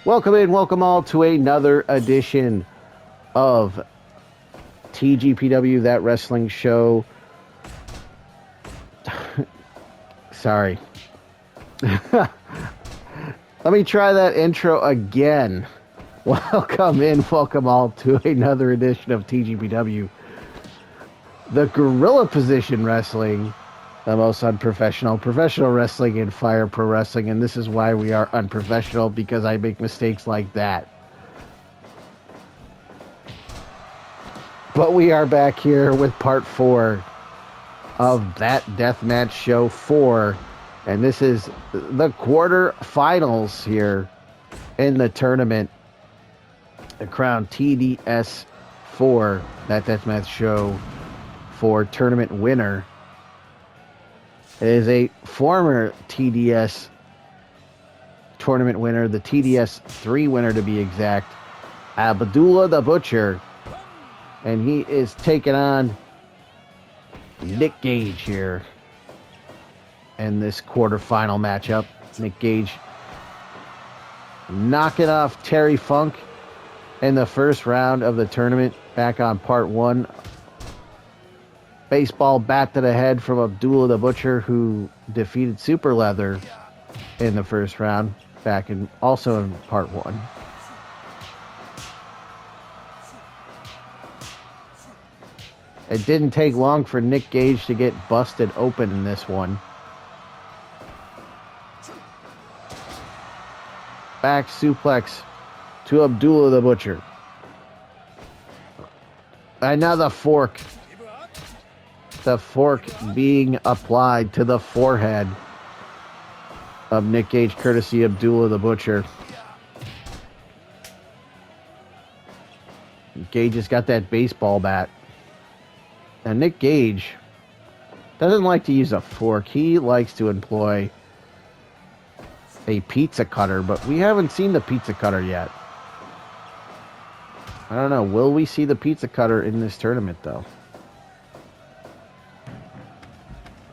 Welcome in, welcome all to another edition of TGPW That Wrestling Show. Sorry. Let me try that intro again. Welcome in, welcome all to another edition of TGPW. The Gorilla Position Wrestling, the most unprofessional professional wrestling in Fire Pro Wrestling, and this is why we are unprofessional, because I make mistakes like that. But we are back here with part 4 of That Deathmatch Show 4, and this is the quarterfinals here in the tournament. The crown TDS 4, That Deathmatch Show 4 tournament winner. It is a former TDS tournament winner, the TDS 3 winner to be exact, Abdullah the Butcher. And he is taking on Nick Gage here in this quarterfinal matchup. Nick Gage knocking off Terry Funk in the first round of the tournament back on part 1. Baseball bat to the head from Abdullah the Butcher, who defeated Super Leather in the first round, back in also in part 1. It didn't take long for Nick Gage to get busted open in this one. Back suplex to Abdullah the Butcher. Another fork. The fork being applied to the forehead of Nick Gage, courtesy of Abdullah the Butcher. Gage has got that baseball bat. Now, Nick Gage doesn't like to use a fork. He likes to employ a pizza cutter, but we haven't seen the pizza cutter yet. I don't know. Will we see the pizza cutter in this tournament, though?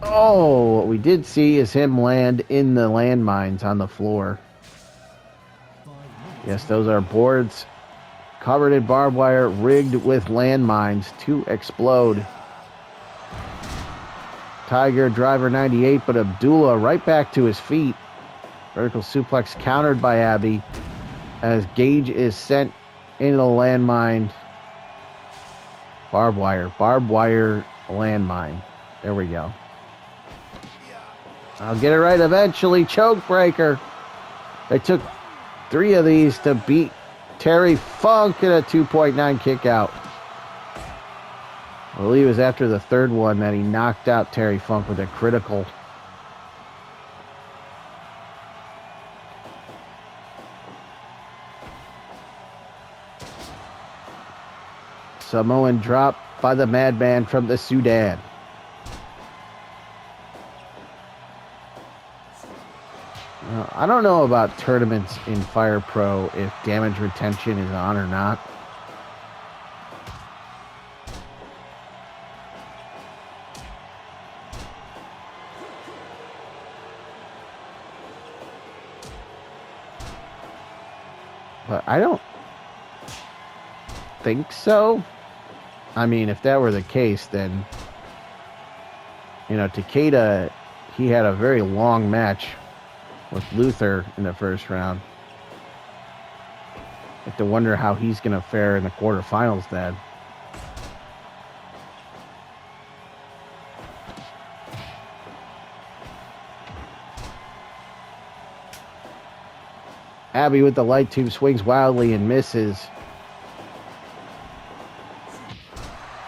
Oh, what we did see is him land in the landmines on the floor. Yes, those are boards covered in barbed wire, rigged with landmines to explode. Tiger driver 98, but Abdullah right back to his feet. Vertical suplex countered by Abby as Gage is sent into the landmine. Barbed wire landmine. There we go. I'll get it right eventually. Choke breaker. They took 3 of these to beat Terry Funk in a 2.9 kick out. I believe it was after the third one that he knocked out Terry Funk with a critical. Samoan drop by the Madman from the Sudan. I don't know about tournaments in Fire Pro if damage retention is on or not. But I don't think so. I mean, if that were the case, then, you know, Takeda, he had a very long match with Luther in the first round. I have to wonder how he's going to fare in the quarterfinals then. Abby with the light tube swings wildly and misses.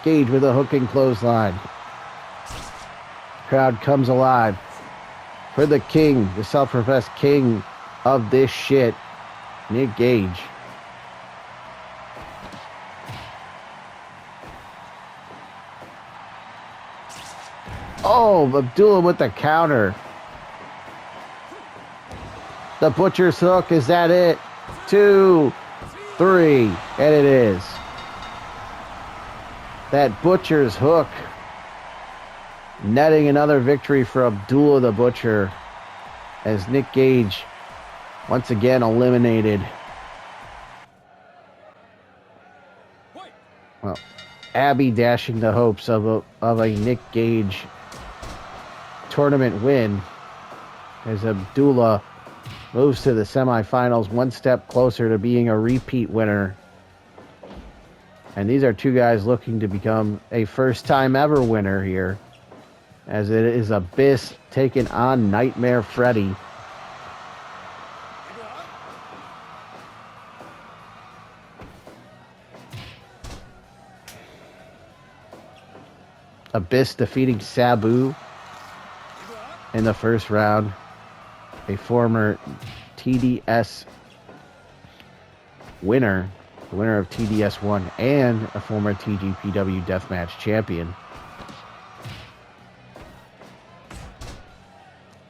Gage with a hooking clothesline. Crowd comes alive for the king, the self-professed king of this shit, Nick Gage. Oh, Abdullah with the counter. The Butcher's hook, is that it? 2, 3, and it is. That Butcher's hook netting another victory for Abdullah the Butcher as Nick Gage once again eliminated Well, Abby dashing the hopes of a Nick Gage tournament win as Abdullah moves to the semifinals, one step closer to being a repeat winner. And these are two guys looking to become a first-time ever winner here, as it is Abyss taking on Nightmare Freddy. Abyss defeating Sabu in the first round, a former TDS winner, the winner of TDS 1, and a former TGPW Deathmatch champion.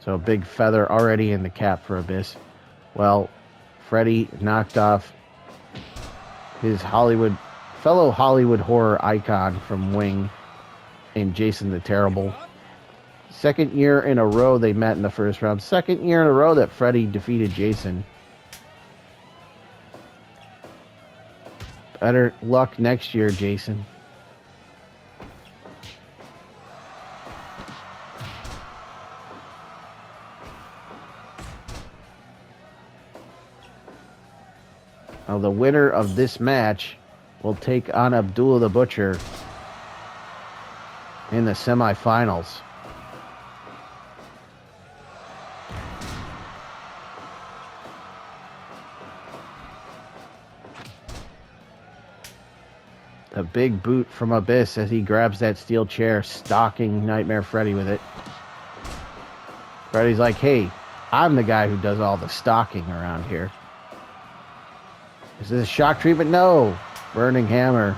So a big feather already in the cap for Abyss. Well, Freddy knocked off his fellow Hollywood horror icon from Wing in Jason the Terrible. Second year in a row they met in the first round. Second year in a row that Freddy defeated Jason. Better luck next year, Jason. Now the winner of this match will take on Abdullah the Butcher in the semifinals. A big boot from Abyss as he grabs that steel chair, stalking Nightmare Freddy with it. Freddy's like, hey, I'm the guy who does all the stalking around here. Is this a shock treatment? No. Burning hammer.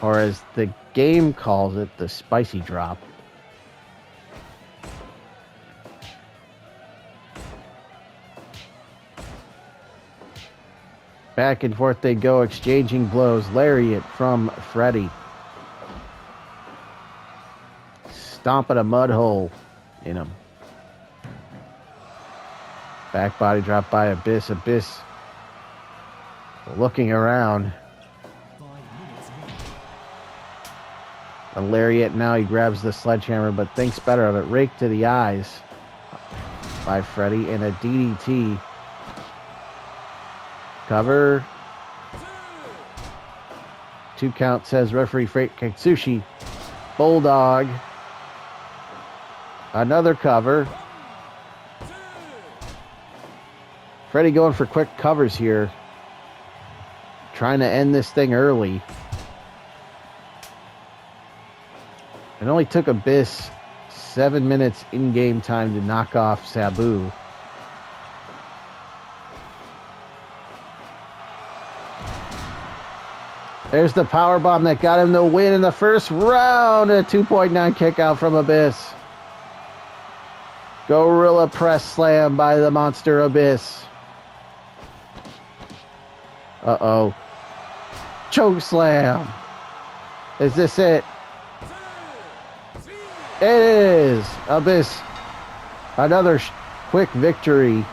Or as the game calls it, the spicy drop. Back and forth they go, exchanging blows. Lariat from Freddy. Stomping a mud hole in him. Back body drop by Abyss. Abyss looking around. A lariat, now he grabs the sledgehammer, but thinks better of it. Rake to the eyes by Freddy, and a DDT. Cover. 2 count, says referee Frank Katsushi. Bulldog. Another cover. Freddy going for quick covers here. Trying to end this thing early. It only took Abyss 7 minutes in-game time to knock off Sabu. There's the powerbomb that got him the win in the first round. A 2.9 kick out from Abyss. Gorilla press slam by the monster Abyss. Uh-oh. Choke slam. Is this it? It is. Abyss. Another quick victory.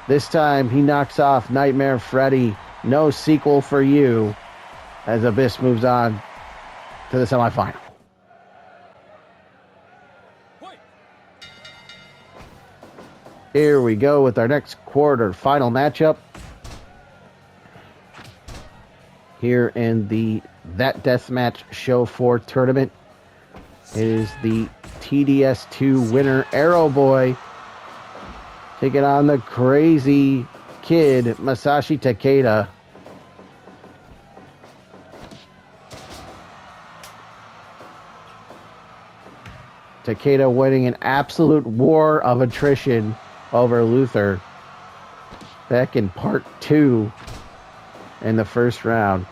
This time he knocks off Nightmare Freddy. No sequel for you, as Abyss moves on to the semifinal. Here we go with our next quarter-final matchup. Here in the That Deathmatch Show 4 tournament. It is the TDS2 winner, Arrow Boy, taking on the crazy kid, Masashi Takeda. Takeda winning an absolute war of attrition over Luther back in part 2 in the first round.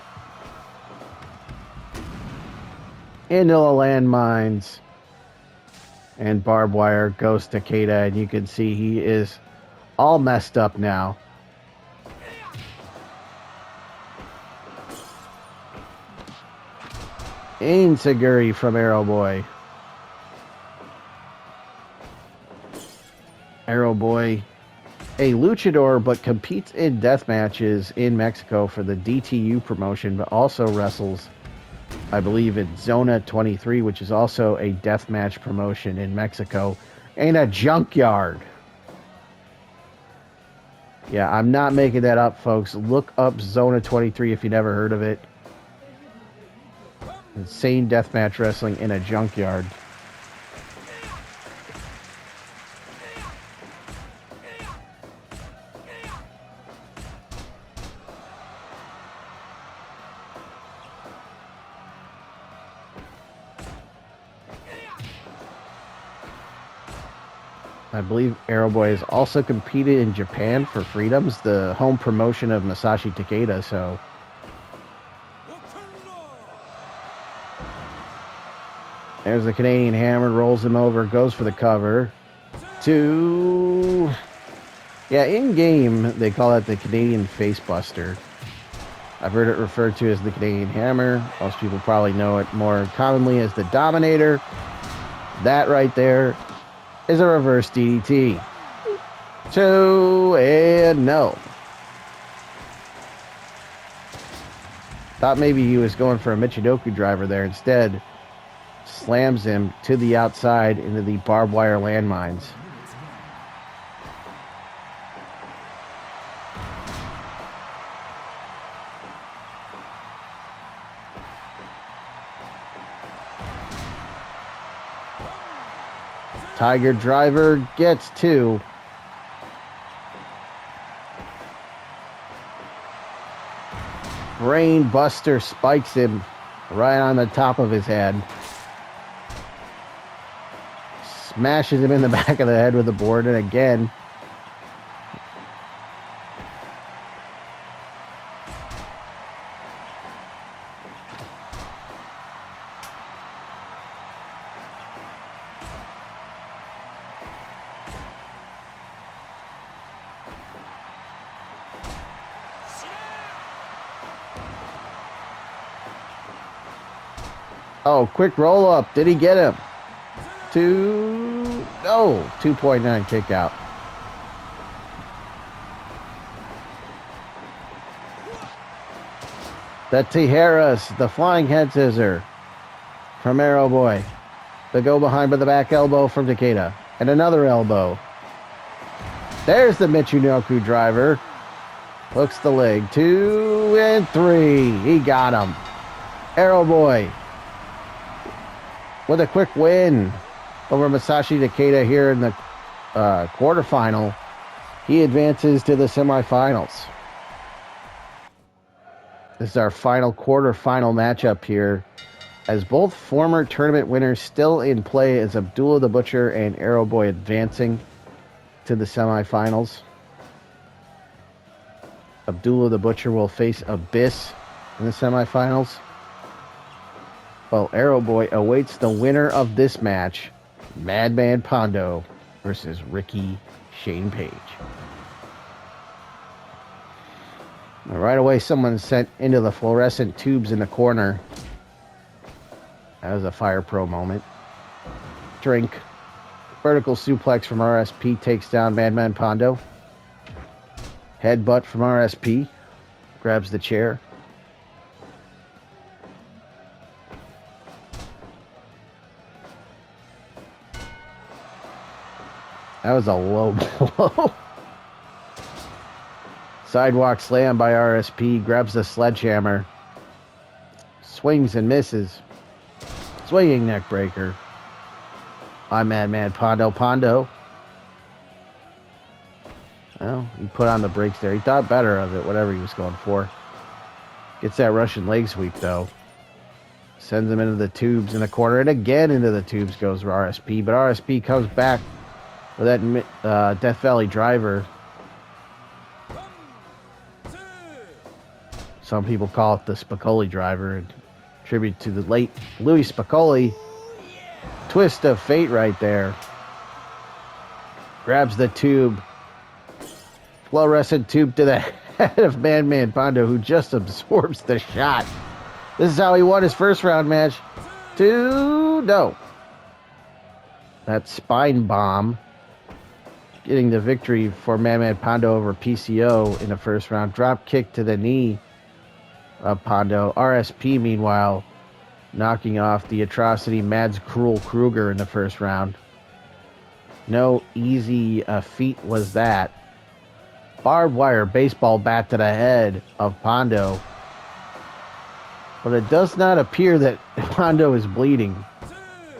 Into the landmines and barbed wire goes Takeda, and you can see he is all messed up now. Insaguri from Arrow Boy. Arrow Boy a luchador, but competes in death matches in Mexico for the DTU promotion, but also wrestles, I believe, in Zona 23, which is also a death match promotion in Mexico, and a junkyard. Yeah, I'm not making that up, folks. Look up Zona 23 if you never heard of it. Insane deathmatch wrestling in a junkyard. I believe Arrow Boy has also competed in Japan for Freedoms, the home promotion of Masashi Takeda, so... There's the Canadian Hammer, rolls him over, goes for the cover. Yeah, in-game, they call it the Canadian Facebuster. I've heard it referred to as the Canadian Hammer. Most people probably know it more commonly as the Dominator. That right there is a reverse DDT. 2, and no. Thought maybe he was going for a Michinoku driver there. Instead, slams him to the outside into the barbed wire landmines. Tiger driver gets 2. Brain Buster spikes him right on the top of his head. Smashes him in the back of the head with the board, and again, oh, quick roll up. Did he get him? 2.9 kick out. The Tijeras, the flying head scissor from Arrow Boy. The go behind with the back elbow from Takeda. And another elbow. There's the Michinoku driver. Hooks the leg. 2 and 3. He got him. Arrow Boy with a quick win over Masashi Takeda here in the quarterfinal. He advances to the semifinals. This is our final quarterfinal matchup here, as both former tournament winners still in play, as Abdullah the Butcher and Arrow Boy advancing to the semifinals. Abdullah the Butcher will face Abyss in the semifinals, while Arrow Boy awaits the winner of this match, Madman Pondo versus Ricky Shane Page. Right away, someone sent into the fluorescent tubes in the corner. That was a Fire Pro moment. Drink. Vertical suplex from RSP takes down Madman Pondo. Headbutt from RSP. Grabs the chair. That was a low blow. Sidewalk slam by RSP. Grabs the sledgehammer. Swings and misses. Swinging neck breaker by Madman Pondo. Pondo. Well, he put on the brakes there. He thought better of it, whatever he was going for. Gets that Russian leg sweep, though. Sends him into the tubes in the corner. And again into the tubes goes RSP. But RSP comes back with that Death Valley driver. Some people call it the Spicoli driver. In tribute to the late Louis Spicoli. Twist of fate right there. Grabs the tube. Fluorescent tube to the head of Madman Pondo, who just absorbs the shot. This is how he won his first round match. 2, no. That spine bomb getting the victory for Madman Pondo over PCO in the first round. Drop kick to the knee of Pondo. RSP, meanwhile, knocking off the atrocity Mads Cruel Kruger in the first round. No easy feat was that. Barbed wire baseball bat to the head of Pondo. But it does not appear that Pondo is bleeding.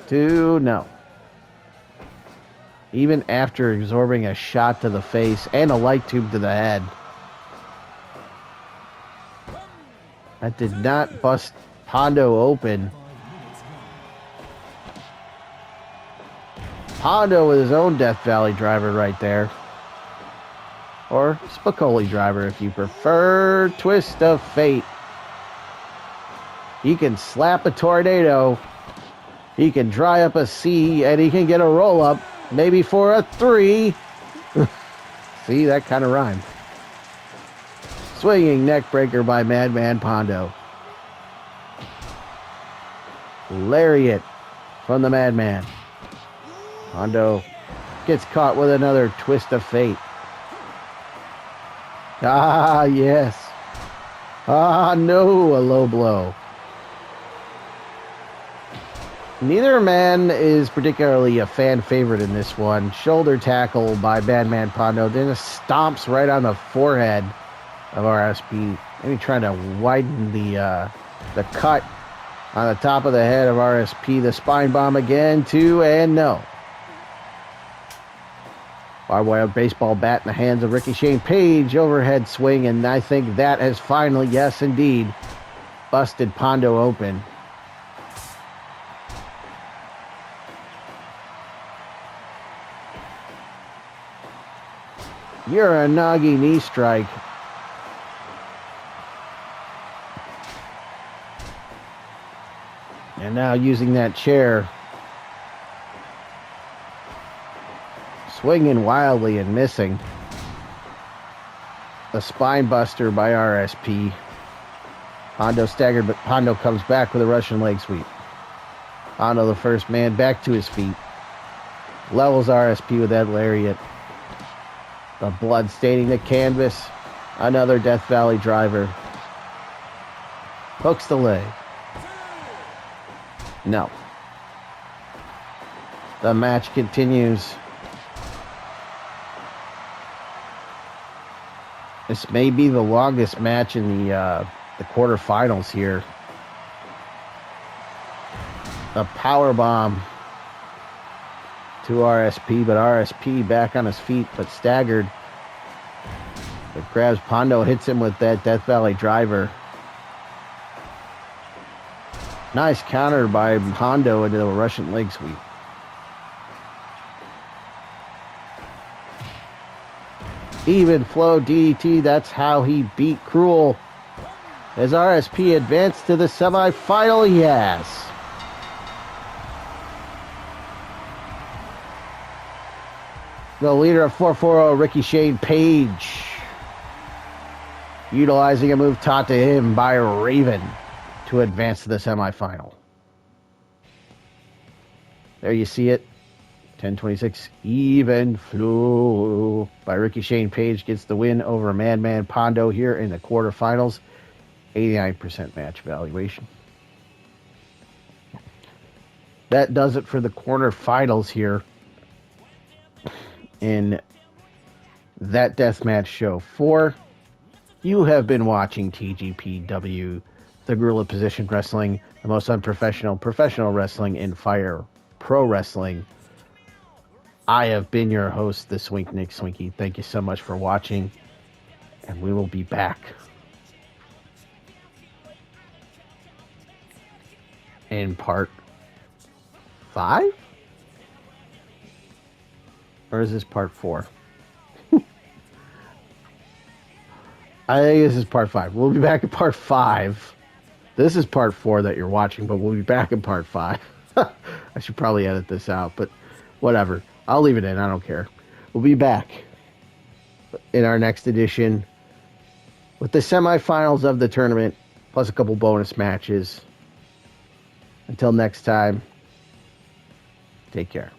2, no. Even after absorbing a shot to the face and a light tube to the head. That did not bust Pondo open. Pondo with his own Death Valley driver right there. Or Spicoli driver if you prefer. Twist of fate. He can slap a tornado. He can dry up a sea. And he can get a roll-up. Maybe for a 3. See, that kind of rhymed. Swinging neck breaker by Madman Pondo. Lariat from the Madman. Pondo gets caught with another twist of fate. Ah, yes. Ah, no, a low blow. Neither man is particularly a fan favorite in this one. Shoulder tackle by Madman Pondo. Then stomps right on the forehead of RSP. Maybe trying to widen the cut on the top of the head of RSP. The spine bomb again, 2, and no. Barbed wire baseball bat in the hands of Ricky Shane Page. Overhead swing, and I think that has finally, yes indeed, busted Pondo open. Uranagi knee strike. And now using that chair. Swinging wildly and missing. A spine buster by RSP. Pondo staggered, but Pondo comes back with a Russian leg sweep. Pondo, the first man, back to his feet. Levels RSP with that lariat. The blood staining the canvas. Another Death Valley driver. Hooks the leg. No. The match continues. This may be the longest match in the quarterfinals here. A power bomb to RSP, but RSP back on his feet, but staggered. It grabs Pondo, hits him with that Death Valley driver. Nice counter by Pondo into the Russian leg sweep. Even flow DDT, that's how he beat Cruel. As RSP advanced to the semifinal, he has. The leader of 440, Ricky Shane Page, utilizing a move taught to him by Raven to advance to the semifinal. There you see it. 10-26 even flow by Ricky Shane Page gets the win over Madman Pondo here in the quarterfinals. 89% match valuation. That does it for the quarterfinals here in That Deathmatch Show 4. You have been watching TGPW, the Gorilla Position Wrestling, the most unprofessional professional wrestling in Fire Pro Wrestling. I have been your host, the Swink Nick Swinky. Thank you so much for watching, and we will be back in part 5? Or is this part 4? I think this is part 5. We'll be back in part 5. This is part 4 that you're watching, but we'll be back in part 5. I should probably edit this out, but whatever. I'll leave it in. I don't care. We'll be back in our next edition with the semifinals of the tournament, plus a couple bonus matches. Until next time, take care.